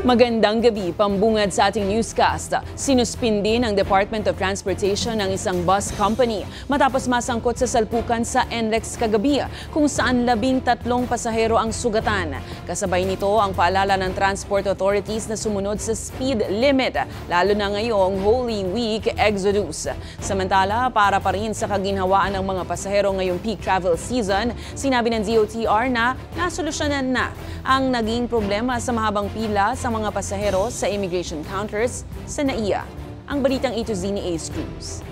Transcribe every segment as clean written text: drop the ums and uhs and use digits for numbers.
Magandang gabi, pambungad sa ating newscast. Sinuspindi ng Department of Transportation ng isang bus company matapos masangkot sa salpukan sa NLEX kagabi kung saan 13 pasahero ang sugatan. Kasabay nito ang paalala ng transport authorities na sumunod sa speed limit, lalo na ngayong Holy Week Exodus. Samantala, para pa rin sa kaginhawaan ng mga pasahero ngayong peak travel season, sinabi ng DOTR na nasolusyonan na ang naging problema sa mahabang pila sa mga pasahero sa immigration counters sa NAIA. Ang balitang A to Z ni Ace Cruz.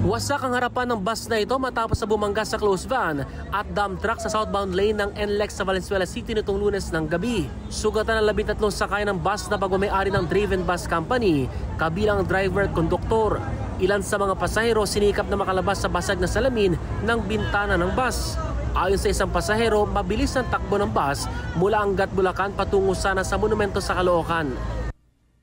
Wasak ang harapan ng bus na ito matapos na bumangga sa closed van at dump truck sa southbound lane ng NLEX sa Valenzuela City nitong Lunes ng gabi. Sugatan ang 13 sakay ng bus na pagmamayari ng Driven Bus Company, kabilang ang driver at konduktor. Ilan sa mga pasahero sinikap na makalabas sa basag na salamin ng bintana ng bus. Ayon sa isang pasahero, mabilis ang takbo ng bus mula Angat, Bulacan patungo sana sa monumento sa Caloocan.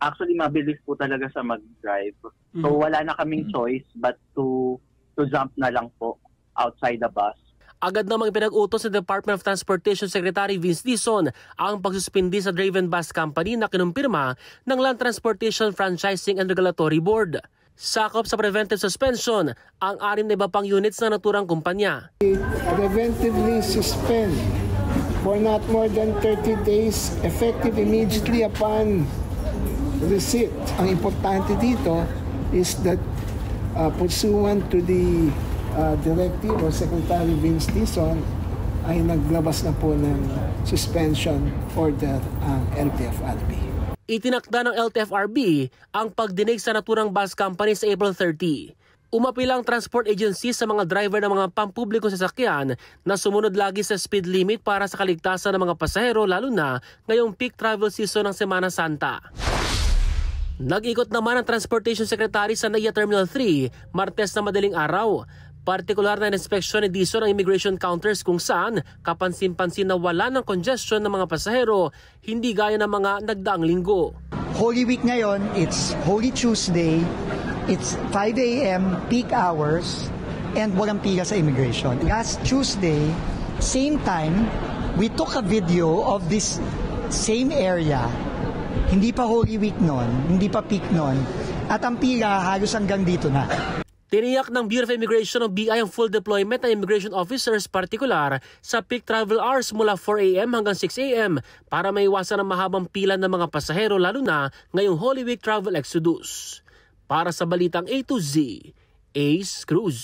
Actually, mabilis po talaga sa mag-drive. So wala na kaming choice but to jump na lang po outside the bus. Agad namang pinag-utos sa Department of Transportation Secretary Vince Dizon ang pagsuspindi sa Driven Bus Company na kinumpirma ng Land Transportation Franchising and Regulatory Board. Sakop sa preventive suspension ang 6 na iba pang units na naturang kumpanya. Preventively suspend for not more than 30 days effective immediately upon receipt. Ang importante dito is that pursuant to the directive of Secretary Vince Dizon ay naglabas na po ng suspension order ang LTFRB. Itinakda ng LTFRB ang pagdinig sa naturang bus company sa April 30. Umapilang transport agency sa mga driver ng mga pampublikong sasakyan na sumunod lagi sa speed limit para sa kaligtasan ng mga pasahero lalo na ngayong peak travel season ng Semana Santa. Nag-ikot naman ang Transportation Secretary sa NAIA Terminal 3 Martes na madaling araw. Partikular na inspeksyon ni Dizon ang immigration counters kung saan kapansin-pansin na wala ng congestion ng mga pasahero, hindi gaya ng mga nagdaang linggo. Holy Week ngayon, it's Holy Tuesday, it's 5 a.m. peak hours, and walang pila sa immigration. Last Tuesday, same time, we took a video of this same area. Hindi pa Holy Week noon, hindi pa peak noon, at ang pila halos hanggang dito na. Tiniyak ng Bureau of Immigration ng BI ang full deployment ng immigration officers partikular sa peak travel hours mula 4 a.m. hanggang 6 a.m. para maiwasan ang mahabang pila ng mga pasahero lalo na ngayong Holy Week Travel Exodus. Para sa balitang A to Z, Ace Cruz.